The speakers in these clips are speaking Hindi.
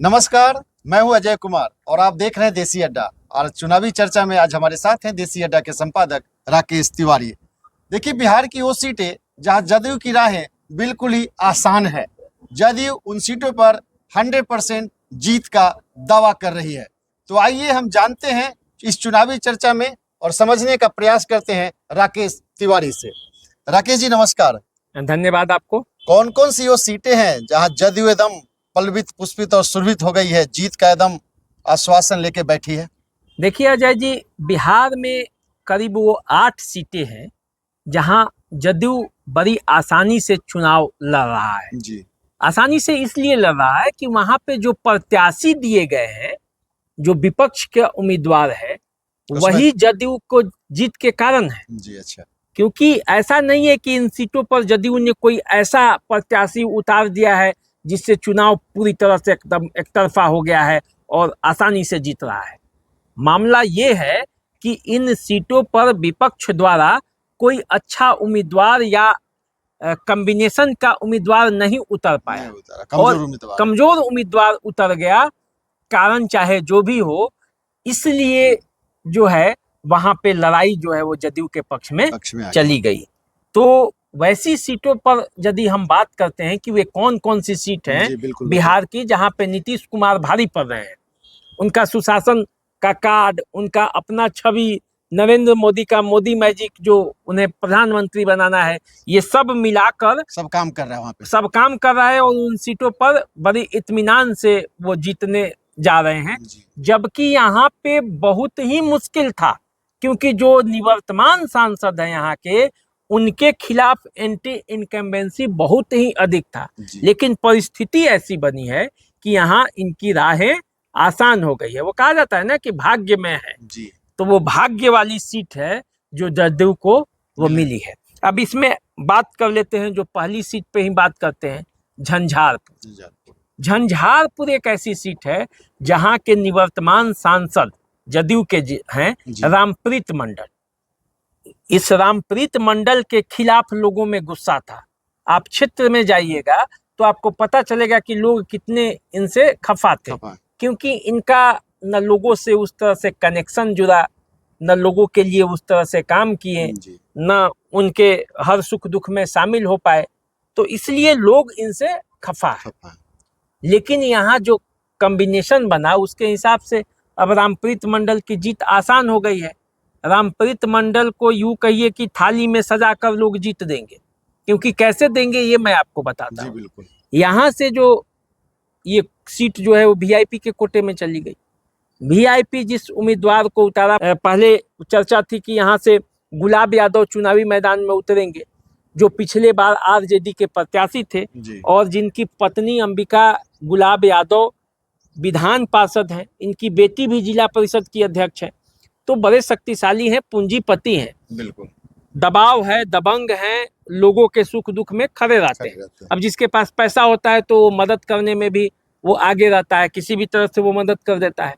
नमस्कार, मैं हूं अजय कुमार और आप देख रहे हैं देसी अड्डा। और चुनावी चर्चा में आज हमारे साथ हैं देसी अड्डा के संपादक राकेश तिवारी। देखिए, बिहार की वो सीटें जहां जदयू की राहें बिल्कुल ही आसान है। जदयू उन सीटों पर 100% जीत का दावा कर रही है। तो आइए हम जानते हैं इस चुनावी चर्चा में और समझने का प्रयास करते हैं राकेश तिवारी से। राकेश जी नमस्कार। धन्यवाद आपको। कौन कौन सी वो सीटें हैं जहां जदयू एकदम पल्लवित पुष्पित और सुरभित हो गई है, जीत का एकदम आश्वासन लेके बैठी है? देखिए अजय जी, बिहार में करीब वो 8 सीटें हैं जहां जदयू बड़ी आसानी से चुनाव लड़ रहा है। जी, आसानी से इसलिए लड़ रहा है कि वहां पे जो प्रत्याशी दिए गए हैं, जो विपक्ष के उम्मीदवार है, वही जदयू को जीत के कारण है। जी अच्छा। क्योंकि ऐसा नहीं है कि इन सीटों पर जदयू ने कोई ऐसा प्रत्याशी उतार दिया है जिससे चुनाव पूरी तरह से एकदम एकतरफा हो गया है और आसानी से जीत रहा है। मामला ये है कि इन सीटों पर विपक्ष द्वारा कोई अच्छा उम्मीदवार या कॉम्बिनेशन का उम्मीदवार नहीं उतर पाया और कमजोर उम्मीदवार उतर गया। कारण चाहे जो भी हो, इसलिए जो है वहां पे लड़ाई जो है वो जदयू के पक्ष में चली गई। तो वैसी सीटों पर यदि हम बात करते हैं कि वे कौन कौन सी सीट हैं बिहार की जहां पे नीतीश कुमार भारी पड़ रहे हैं, उनका सुशासन का कार्ड, उनका अपना छवि, नरेंद्र मोदी का मोदी मैजिक जो उन्हें प्रधानमंत्री बनाना है, ये सब मिलाकर सब काम कर रहा है, वहां पे सब काम कर रहा है और उन सीटों पर बड़ी इत्मीनान से वो जीतने जा रहे हैं। जबकि यहाँ पे बहुत ही मुश्किल था, क्योंकि जो निवर्तमान सांसद हैं यहाँ के, उनके खिलाफ एंटी इनकम्बेंसी बहुत ही अधिक था। लेकिन परिस्थिति ऐसी बनी है कि यहाँ इनकी राहें आसान हो गई है। वो कहा जाता है ना कि भाग्य में है जी। तो वो भाग्य वाली सीट है जो जदयू को वो मिली है। अब इसमें बात कर लेते हैं, जो पहली सीट पे ही बात करते हैं, झंझारपुर। झंझारपुर एक ऐसी सीट है जहां के निवर्तमान सांसद जदयू के हैं रामप्रीत मंडल। इस रामप्रीत मंडल के खिलाफ लोगों में गुस्सा था। आप क्षेत्र में जाइएगा तो आपको पता चलेगा कि लोग कितने इनसे खफा थे, क्योंकि इनका न लोगों से उस तरह से कनेक्शन जुड़ा, न लोगों के लिए उस तरह से काम किए, न उनके हर सुख दुख में शामिल हो पाए, तो इसलिए लोग इनसे खफा है। लेकिन यहाँ जो कॉम्बिनेशन बना उसके हिसाब से अब रामप्रीत मंडल की जीत आसान हो गई है। रामप्रीत मंडल को यूं कहिए कि थाली में सजा कर लोग जीत देंगे। क्योंकि कैसे देंगे ये मैं आपको बताता हूँ। यहाँ से जो ये सीट जो है वो वीआईपी के कोटे में चली गई। वीआईपी जिस उम्मीदवार को उतारा, पहले चर्चा थी कि यहाँ से गुलाब यादव चुनावी मैदान में उतरेंगे, जो पिछले बार आरजेडी के प्रत्याशी थे और जिनकी पत्नी अंबिका गुलाब यादव विधान पार्षद हैं। इनकी बेटी भी जिला परिषद की अध्यक्ष है। तो बड़े शक्तिशाली हैं, पूंजीपति हैं, बिल्कुल दबाव है, दबंग हैं, लोगों के सुख दुख में खड़े रहते हैं। अब जिसके पास पैसा होता है तो वो मदद करने में भी वो आगे रहता है, किसी भी तरह से वो मदद कर देता है।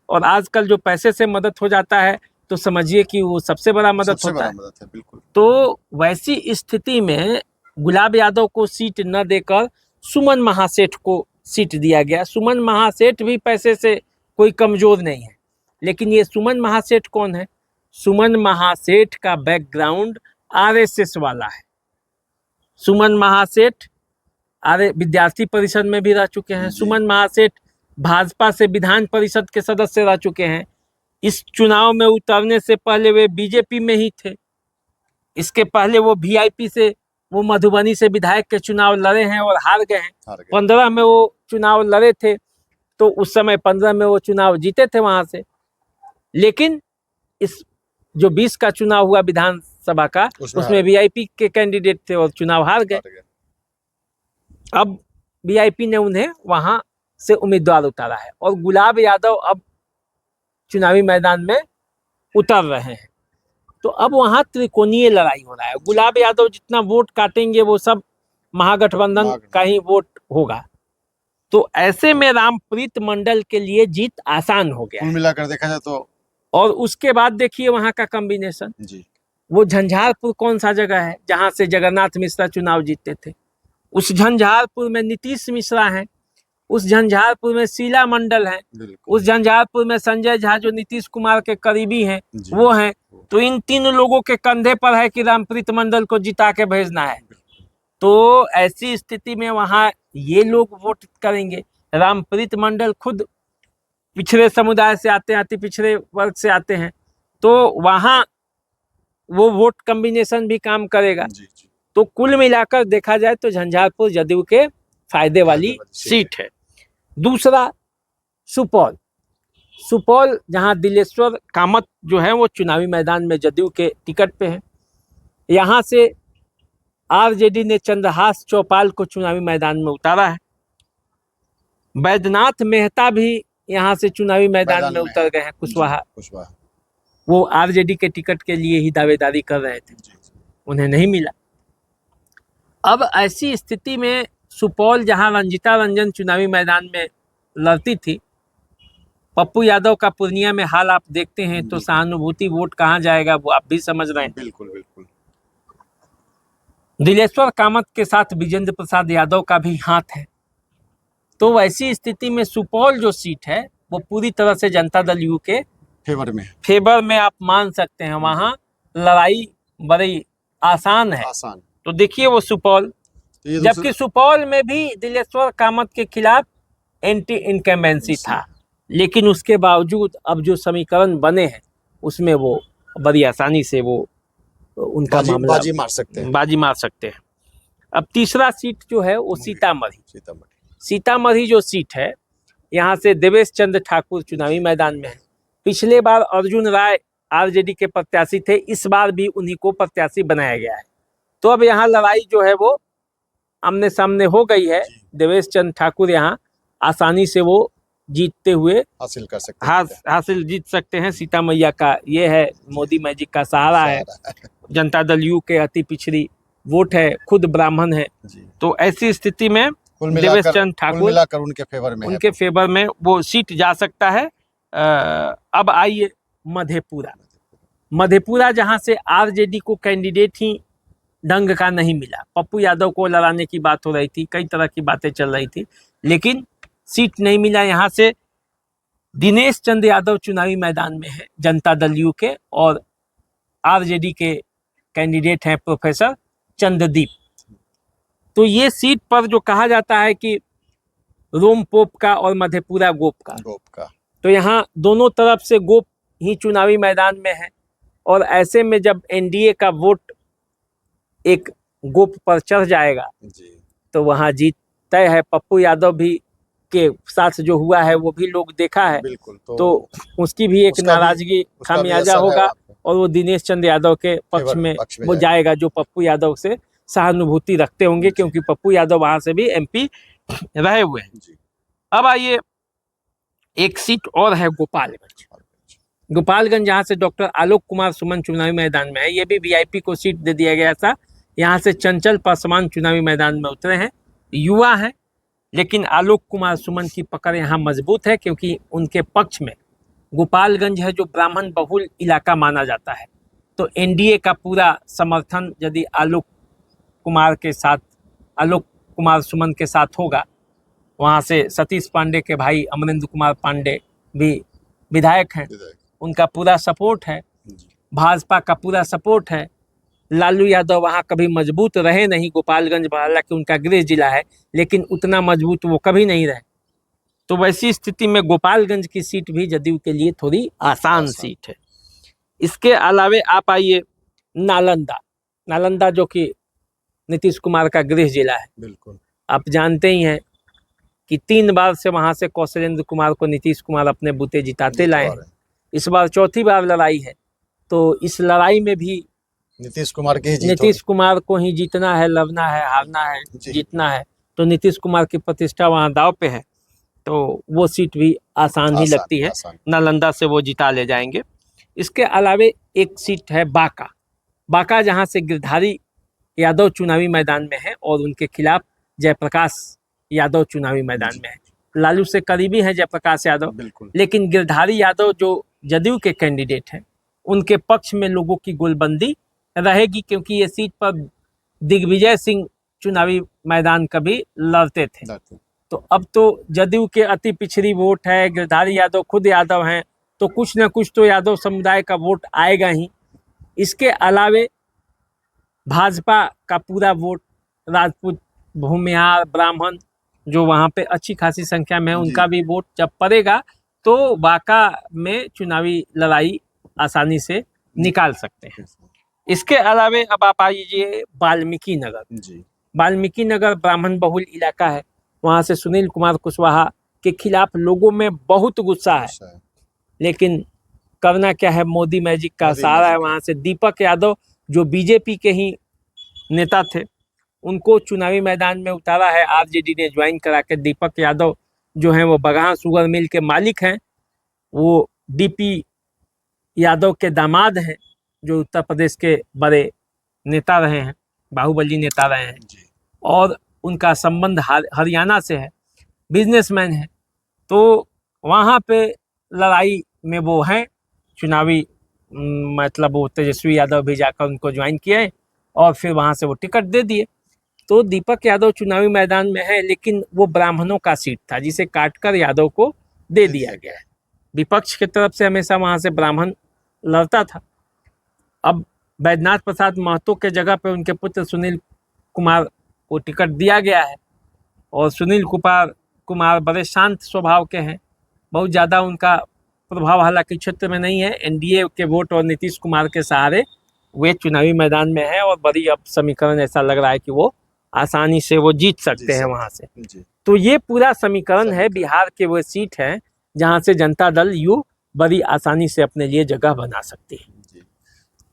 और आजकल जो पैसे से मदद हो जाता है तो समझिए कि वो सबसे बड़ा मदद होता है। बिल्कुल। तो वैसी स्थिति में गुलाब यादव को सीट न देकर सुमन महासेठ को सीट दिया गया। सुमन महासेठ भी पैसे से कोई कमजोर नहीं है। लेकिन ये सुमन महासेठ कौन है? सुमन महासेठ का बैकग्राउंड आरएसएस वाला है। सुमन महासेठ विद्यार्थी परिषद में भी रह चुके हैं। सुमन महासेठ भाजपा से विधान परिषद के सदस्य रह चुके हैं। इस चुनाव में उतरने से पहले वे बीजेपी में ही थे। इसके पहले वो वीआईपी से, वो मधुबनी से विधायक के चुनाव लड़े हैं और हार गए हैं। 15 में वो चुनाव लड़े थे तो उस समय 15 में वो चुनाव जीते थे वहां से। लेकिन इस जो 20 का चुनाव हुआ विधानसभा का, उसमें वीआईपी के कैंडिडेट थे और चुनाव हार गए। अब वीआईपी ने उन्हें वहां से उम्मीदवार उतारा है और गुलाब यादव अब चुनावी मैदान में उतर रहे हैं। तो अब वहां त्रिकोणीय लड़ाई हो रहा है। गुलाब यादव जितना वोट काटेंगे वो सब महागठबंधन का ही वोट होगा। तो ऐसे में रामप्रीत मंडल के लिए जीत आसान हो गया, मिलाकर देखा जाए तो। और उसके बाद देखिए वहां का कॉम्बिनेशन जी। वो झंझारपुर कौन सा जगह है जहां से जगन्नाथ मिश्रा चुनाव जीते थे? उस झंझारपुर में नीतीश मिश्रा हैं, उस झंझारपुर में शीला मंडल है, बिल्कुल उस झंझारपुर में संजय झा जो नीतीश कुमार के करीबी हैं जी। वो हैं। तो इन तीन लोगों के कंधे पर है कि रामप्रीत मंडल को जिता के भेजना है। तो ऐसी स्थिति में वहां ये लोग वोट करेंगे। रामप्रीत मंडल खुद पिछड़े समुदाय से आते हैं, अति पिछड़े वर्ग से आते हैं, तो वहां वो वोट कॉम्बिनेशन भी काम करेगा। जी जी। तो कुल मिलाकर देखा जाए तो झंझारपुर जदयू के फायदे वाली सीट है। दूसरा सुपौल, सुपौल जहां दिलेश्वर कामत जो है वो चुनावी मैदान में जदयू के टिकट पे है। यहाँ से आरजेडी ने चंद्रहास चौपाल को चुनावी मैदान में उतारा है। बैद्यनाथ मेहता भी यहाँ से चुनावी मैदान में उतर गए हैं। कुशवाहा वो आरजेडी के टिकट के लिए ही दावेदारी कर रहे थे, उन्हें नहीं मिला। अब ऐसी स्थिति में सुपौल जहां रंजिता रंजन चुनावी मैदान में लड़ती थी, पप्पू यादव का पूर्णिया में हाल आप देखते हैं तो सहानुभूति वोट कहां जाएगा वो आप भी समझ रहे हैं। बिल्कुल बिल्कुल। दिलेश्वर कामत के साथ विजेंद्र प्रसाद यादव का भी हाथ है। तो वैसी स्थिति में सुपौल जो सीट है वो पूरी तरह से जनता दल यू के फेवर में आप मान सकते हैं। वहां लड़ाई बड़ी आसान है। तो देखिए वो सुपौल, जबकि सुपौल में भी दिलेश्वर कामत के खिलाफ एंटी इनकम्बेंसी था, लेकिन उसके बावजूद अब जो समीकरण बने हैं उसमें वो बड़ी आसानी से वो उनका मामला बाजी मार सकते हैं। अब तीसरा सीट जो है वो सीतामढ़ी जो सीट है, यहाँ से देवेश चंद्र ठाकुर चुनावी मैदान में है। पिछले बार अर्जुन राय आरजेडी के प्रत्याशी थे, इस बार भी उन्हीं को प्रत्याशी बनाया गया है। तो अब यहाँ लड़ाई जो है वो आमने सामने हो गई है। देवेश चंद्र ठाकुर यहाँ आसानी से वो जीतते हुए हासिल जीत सकते हैं। सीता मैया का ये है, मोदी मैजिक का सहारा है। जनता दल यू के अति पिछड़ी वोट है, खुद ब्राह्मण है। तो ऐसी स्थिति में देवेश चंद्र ठाकुर उनके फेवर में वो सीट जा सकता है। अब आइए मधेपुरा जहां से आरजेडी को कैंडिडेट ही ढंग का नहीं मिला। पप्पू यादव को लड़ाने की बात हो रही थी, कई तरह की बातें चल रही थी, लेकिन सीट नहीं मिला। यहाँ से दिनेश चंद्र यादव चुनावी मैदान में है जनता दल यू के, और आरजेडी के कैंडिडेट हैं प्रोफेसर चंद्रदीप। तो ये सीट पर जो कहा जाता है कि रोम पोप का और मधेपुरा गोप का, तो यहाँ दोनों तरफ से गोप ही चुनावी मैदान में है। और ऐसे में जब एनडीए का वोट एक गोप पर चढ़ जाएगा तो वहाँ जीत तय है। पप्पू यादव भी के साथ जो हुआ है वो भी लोग देखा है, तो उसकी भी एक नाराजगी खामियाजा होगा और वो दिनेश चंद्र यादव के पक्ष में वो जाएगा, जो पप्पू यादव से सहानुभूति रखते होंगे, क्योंकि पप्पू यादव वहां से भी एमपी रहे हुए हैं। अब आइए एक सीट और है गोपालगंज जहाँ से डॉक्टर आलोक कुमार सुमन चुनावी मैदान में है। ये भी वीआईपी को सीट दे दिया गया था। यहाँ से चंचल पासवान चुनावी मैदान में उतरे हैं, युवा हैं, लेकिन आलोक कुमार सुमन की पकड़ यहाँ मजबूत है, क्योंकि उनके पक्ष में गोपालगंज है जो ब्राह्मण बहुल इलाका माना जाता है। तो एनडीए का पूरा समर्थन यदि आलोक कुमार सुमन के साथ होगा। वहाँ से सतीश पांडे के भाई अमरेंद्र कुमार पांडे भी विधायक हैं, उनका पूरा सपोर्ट है। भाजपा का पूरा सपोर्ट है। लालू यादव वहाँ कभी मजबूत रहे नहीं। गोपालगंज हालांकि उनका गृह जिला है, लेकिन उतना मजबूत वो कभी नहीं रहे। तो वैसी स्थिति में गोपालगंज की सीट भी जदयू के लिए थोड़ी आसान सीट है। इसके अलावे आप आइए नालंदा जो कि नीतीश कुमार का गृह जिला है। बिल्कुल आप जानते ही हैं कि 3 बार से वहां से कौशलेंद्र कुमार को नीतीश कुमार अपने बूते जिताते लाए हैं। इस बार चौथी बार लड़ाई है, तो इस लड़ाई में भी नीतीश कुमार को ही जीतना है, लड़ना है, हारना है, जीतना है। तो नीतीश कुमार की प्रतिष्ठा वहां दाव पे है, तो वो सीट भी आसान ही लगती है। नालंदा से वो जिता ले जाएंगे। इसके अलावे एक सीट है बांका जहां से गिरधारी यादव चुनावी मैदान में है और उनके खिलाफ जयप्रकाश यादव चुनावी मैदान में है। लालू से करीबी है जयप्रकाश यादव, लेकिन गिरधारी यादव जो जदयू के कैंडिडेट हैं, उनके पक्ष में लोगों की गोलबंदी रहेगी, क्योंकि ये सीट पर दिग्विजय सिंह चुनावी मैदान कभी लड़ते थे। तो अब तो जदयू के अति पिछड़ी वोट है, गिरधारी यादव खुद यादव हैं, तो कुछ न कुछ तो यादव समुदाय का वोट आएगा ही। इसके अलावे भाजपा का पूरा वोट राजपूत, भूमिहार, ब्राह्मण जो वहाँ पे अच्छी खासी संख्या में है, उनका भी वोट जब पड़ेगा तो बांका में चुनावी लड़ाई आसानी से निकाल सकते हैं। इसके अलावे अब आप आइए वाल्मीकि नगर। वाल्मीकि नगर ब्राह्मण बहुल इलाका है, वहाँ से सुनील कुमार कुशवाहा के खिलाफ लोगों में बहुत गुस्सा है, लेकिन करना क्या है, मोदी मैजिक का सहारा है। वहाँ से दीपक यादव जो बीजेपी के ही नेता थे, उनको चुनावी मैदान में उतारा है आरजेडी ने ज्वाइन करा के। दीपक यादव जो हैं वो बगहा शुगर मिल के मालिक हैं, वो डीपी यादव के दामाद हैं, जो उत्तर प्रदेश के बड़े नेता रहे हैं, बाहुबली नेता रहे हैं, और उनका संबंध हरियाणा से है, बिजनेसमैन है। तो वहाँ पे लड़ाई में वो हैं चुनावी, मतलब वो तेजस्वी यादव भी जाकर उनको ज्वाइन किए और फिर वहाँ से वो टिकट दे दिए। तो दीपक यादव चुनावी मैदान में है, लेकिन वो ब्राह्मणों का सीट था जिसे काटकर यादव को दे दिया गया है। विपक्ष की तरफ से हमेशा वहाँ से ब्राह्मण लड़ता था। अब बैद्यनाथ प्रसाद महतो के जगह पे उनके पुत्र सुनील कुमार को टिकट दिया गया है, और सुनील कुमार बड़े शांत स्वभाव के हैं, बहुत ज़्यादा उनका प्रभाव हालांकि क्षेत्र में नहीं है। एनडीए के वोट और नीतीश कुमार के सहारे वे चुनावी मैदान में है, और बड़ी अब समीकरण ऐसा लग रहा है कि वो आसानी से वो जीत सकते हैं वहाँ से। तो ये पूरा समीकरण है, बिहार के वो सीट है जहाँ से जनता दल यू बड़ी आसानी से अपने लिए जगह बना सकती है।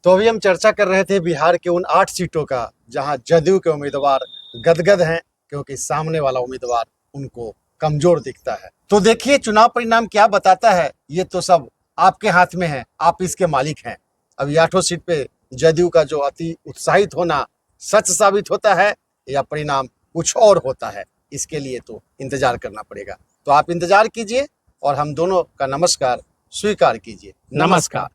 तो अभी हम चर्चा कर रहे थे बिहार के उन 8 सीटों का जहां जदयू के उम्मीदवार गदगद हैं, क्योंकि सामने वाला उम्मीदवार उनको कमजोर दिखता है। तो देखिए चुनाव परिणाम क्या बताता है, ये तो सब आपके हाथ में है, आप इसके मालिक हैं। अब 8 सीट पे जदयू का जो अति उत्साहित होना सच साबित होता है या परिणाम कुछ और होता है, इसके लिए तो इंतजार करना पड़ेगा। तो आप इंतजार कीजिए और हम दोनों का नमस्कार स्वीकार कीजिए। नमस्कार।